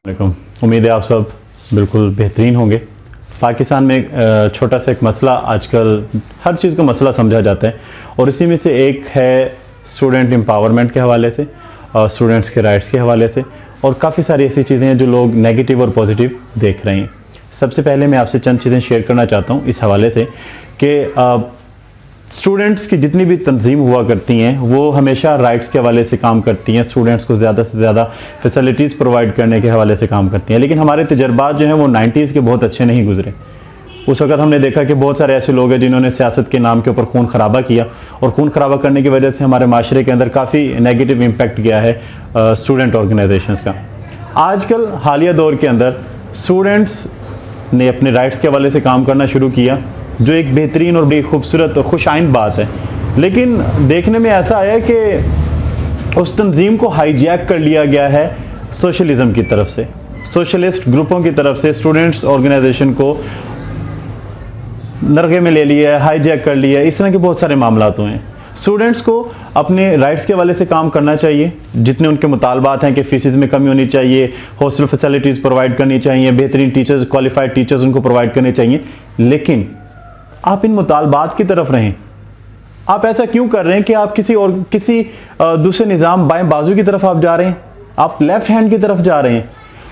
उम्मीद है आप सब बिल्कुल बेहतरीन होंगे। पाकिस्तान में छोटा सा एक मसला, आजकल हर चीज़ को मसला समझा जाता है और इसी में से एक है स्टूडेंट एम्पावरमेंट के हवाले से और स्टूडेंट्स के राइट्स के हवाले से, और काफ़ी सारी ऐसी चीज़ें हैं जो लोग नेगेटिव और पॉजिटिव देख रहे हैं। सबसे पहले मैं आपसे चंद चीज़ें शेयर करना चाहता हूँ इस हवाले से कि स्टूडेंट्स की जितनी भी तंजीम हुआ करती हैं वो हमेशा राइट्स के हवाले से काम करती हैं, स्टूडेंट्स को ज़्यादा से ज़्यादा फैसिलिटीज़ प्रोवाइड करने के हवाले से काम करती हैं। लेकिन हमारे तजर्बात जो हैं वो 90s के बहुत अच्छे नहीं गुजरे। उस वक्त हमने देखा कि बहुत सारे ऐसे लोग हैं जिन्होंने सियासत के नाम के ऊपर खून खराबा किया, और खून खराबा करने की वजह से हमारे माशरे के अंदर काफ़ी नेगेटिव इम्पैक्ट गया है स्टूडेंट ऑर्गेनाइजेशंस का। आजकल हालिया दौर के अंदर स्टूडेंट्स ने अपने राइट्स के हवाले से काम करना शुरू किया, जो एक बेहतरीन और बड़ी खूबसूरत और खुश आइंद बात है। लेकिन देखने में ऐसा आया कि उस तंजीम को हाईजैक कर लिया गया है सोशलिज्म की तरफ से, सोशलिस्ट ग्रुपों की तरफ से स्टूडेंट्स ऑर्गेनाइजेशन को नरगे में ले लिया है, हाईजैक कर लिया है। इस तरह के बहुत सारे मामला हुए हैं। स्टूडेंट्स को अपने राइट्स के हवाले से काम करना चाहिए, जितने उनके मुतालबात हैं कि फीसिस में कमी होनी चाहिए, हॉस्टल फैसिलिटीज़ प्रोवाइड करनी चाहिए, बेहतरीन टीचर्स, क्वालिफाइड टीचर्स उनको प्रोवाइड करने चाहिए। लेकिन आप इन मुतालबात की तरफ रहें। आप ऐसा क्यों कर रहे हैं कि आप किसी दूसरे निज़ाम बाएं बाजू की तरफ आप जा रहे हैं, आप लेफ्ट हैंड की तरफ जा रहे हैं।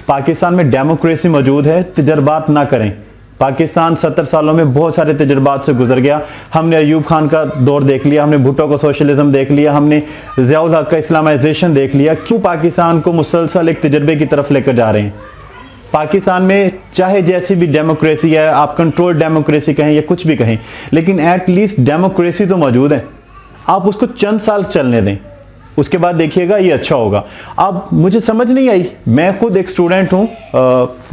पाकिस्तान में डेमोक्रेसी मौजूद है, तजर्बात ना करें। पाकिस्तान 70 सालों में बहुत सारे तजर्बात से गुजर गया। हमने अयूब खान का दौर देख लिया, हमने भुट्टो का सोशलिज्म देख लिया, हमने ज़ियाउल हक का इस्लामाइजेशन देख लिया। क्यों पाकिस्तान को मुसलसल एक तजर्बे की तरफ लेकर जा रहे हैं? पाकिस्तान में चाहे जैसी भी डेमोक्रेसी है, आप कंट्रोल डेमोक्रेसी कहें या कुछ भी कहें, लेकिन एट लीस्ट डेमोक्रेसी तो मौजूद है। आप उसको चंद साल चलने दें, उसके बाद देखिएगा ये अच्छा होगा। अब मुझे समझ नहीं आई, मैं खुद एक स्टूडेंट हूँ,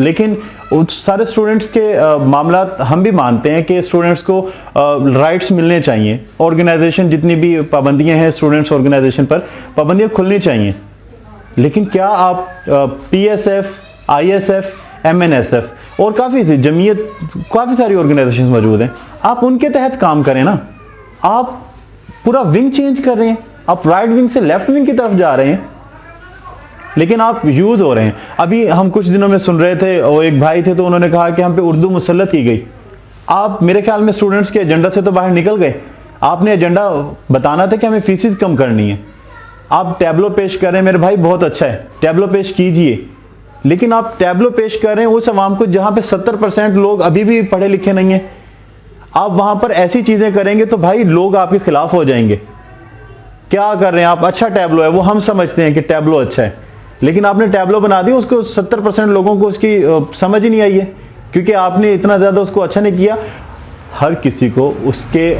लेकिन सारे स्टूडेंट्स के मामला हम भी मानते हैं कि स्टूडेंट्स को राइट्स मिलने चाहिए। ऑर्गेनाइजेशन जितनी भी पाबंदियां हैं स्टूडेंट्स ऑर्गेनाइजेशन पर, पाबंदियां खुलनी चाहिए। लेकिन क्या आप PSF, ISF, MNSF और काफ़ी जमीयत, काफ़ी सारी ऑर्गेनाइजेशंस मौजूद हैं, आप उनके तहत काम करें ना। आप पूरा विंग चेंज कर रहे हैं, आप राइट विंग से लेफ्ट विंग की तरफ जा रहे हैं, लेकिन आप यूज हो रहे हैं। अभी हम कुछ दिनों में सुन रहे थे, और एक भाई थे तो उन्होंने कहा कि हम पे उर्दू मुसल्लत की गई। आप मेरे ख्याल में स्टूडेंट्स के एजेंडा से तो बाहर निकल गए। आपने एजेंडा बताना था कि हमें फीसिस कम करनी है। आप टैबलो पेश कर रहे हैं, मेरे भाई बहुत अच्छा है, टैबलो पेश कीजिए, लेकिन आप टैबलो पेश कर रहे हैं उस अवाम को जहां पे 70% लोग अभी भी पढ़े लिखे नहीं हैं। आप वहां पर ऐसी चीजें करेंगे तो भाई लोग आपके खिलाफ हो जाएंगे। क्या कर रहे हैं आप? अच्छा टैबलो है, वो हम समझते हैं कि टैबलो अच्छा है, लेकिन आपने टैबलो बना दिया, उसको 70% लोगों को उसकी समझ ही नहीं आई है, क्योंकि आपने इतना ज्यादा उसको अच्छा नहीं किया। हर किसी को उसके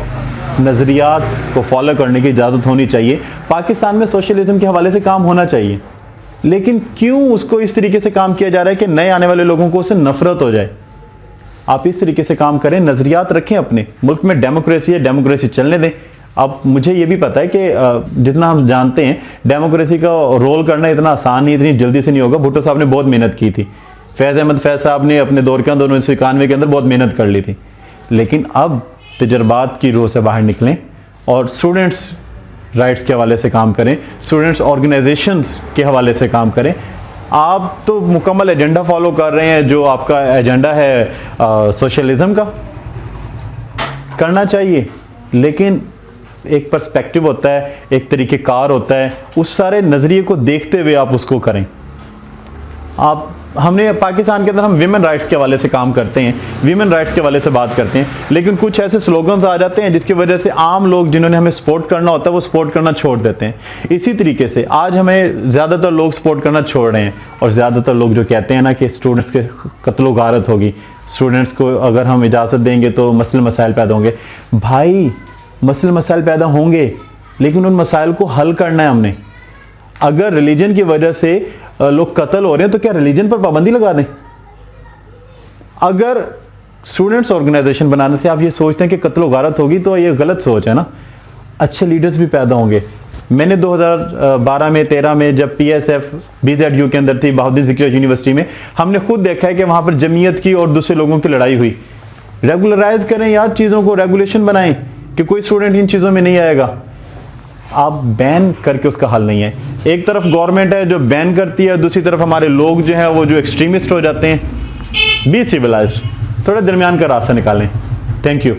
नजरियात को फॉलो करने की इजाजत होनी चाहिए। पाकिस्तान में सोशलिज्म के हवाले से काम होना चाहिए, लेकिन क्यों उसको इस तरीके से काम किया जा रहा है कि नए आने वाले लोगों को उससे नफरत हो जाए? आप इस तरीके से काम करें, नजरियात रखें। अपने मुल्क में डेमोक्रेसी है, डेमोक्रेसी चलने दें। अब मुझे ये भी पता है कि जितना हम जानते हैं डेमोक्रेसी का रोल करना इतना आसान नहीं, इतनी जल्दी से नहीं होगा। भुट्टो साहब ने बहुत मेहनत की थी, फैज़ अहमद फैज़ साहब ने अपने दौर के अंदर 1991 के अंदर बहुत मेहनत कर ली थी। लेकिन अब तजर्बात की रूह से बाहर निकलें और स्टूडेंट्स राइट्स के हवाले से काम करें, स्टूडेंट्स ऑर्गेनाइजेशंस के हवाले से काम करें। आप तो मुकम्मल एजेंडा फॉलो कर रहे हैं, जो आपका एजेंडा है सोशलिज्म का, करना चाहिए, लेकिन एक पर्सपेक्टिव होता है, एक तरीक़ेकार होता है, उस सारे नज़रिए को देखते हुए आप उसको करें। हमने पाकिस्तान के अंदर हम विमेन राइट्स के हवाले से काम करते हैं, विमेन राइट्स के हवाले से बात करते हैं, लेकिन कुछ ऐसे स्लोगन्स आ जाते हैं जिसकी वजह से आम लोग जिन्होंने हमें सपोर्ट करना होता है वो सपोर्ट करना छोड़ देते हैं। इसी तरीके से आज हमें ज़्यादातर लोग सपोर्ट करना छोड़ रहे हैं, और ज़्यादातर लोग जो कहते हैं ना कि स्टूडेंट्स के कत्लो गारत होगी, स्टूडेंट्स को अगर हम इजाज़त देंगे तो मसले मसाइल पैदा होंगे। भाई मसले मसाइल पैदा होंगे, लेकिन उन मसाइल को हल करना है हमने। अगर रिलीजन की वजह से लोग कत्ल हो रहे हैं तो क्या रिलीजन पर पाबंदी लगा दें? अगर स्टूडेंट्स ऑर्गेनाइजेशन बनाने से आप ये सोचते हैं कि कत्ल गारत होगी तो ये गलत सोच है ना। अच्छे लीडर्स भी पैदा होंगे। मैंने 2012 में 13 में जब PSF BZU के अंदर थी, बहाउद्दीन ज़िक्री यूनिवर्सिटी में, हमने खुद देखा है कि वहां पर जमीयत की और दूसरे लोगों की लड़ाई हुई। रेगुलराइज करें यार चीज़ों को, रेगुलेशन बनाएं कि कोई स्टूडेंट इन चीज़ों में नहीं आएगा। आप बैन करके उसका हल नहीं है। एक तरफ गवर्नमेंट है जो बैन करती है, दूसरी तरफ हमारे लोग जो हैं वो जो एक्सट्रीमिस्ट हो जाते हैं। बी सिविलाइज्ड, थोड़ा दरमियान का रास्ता निकालें। Thank you.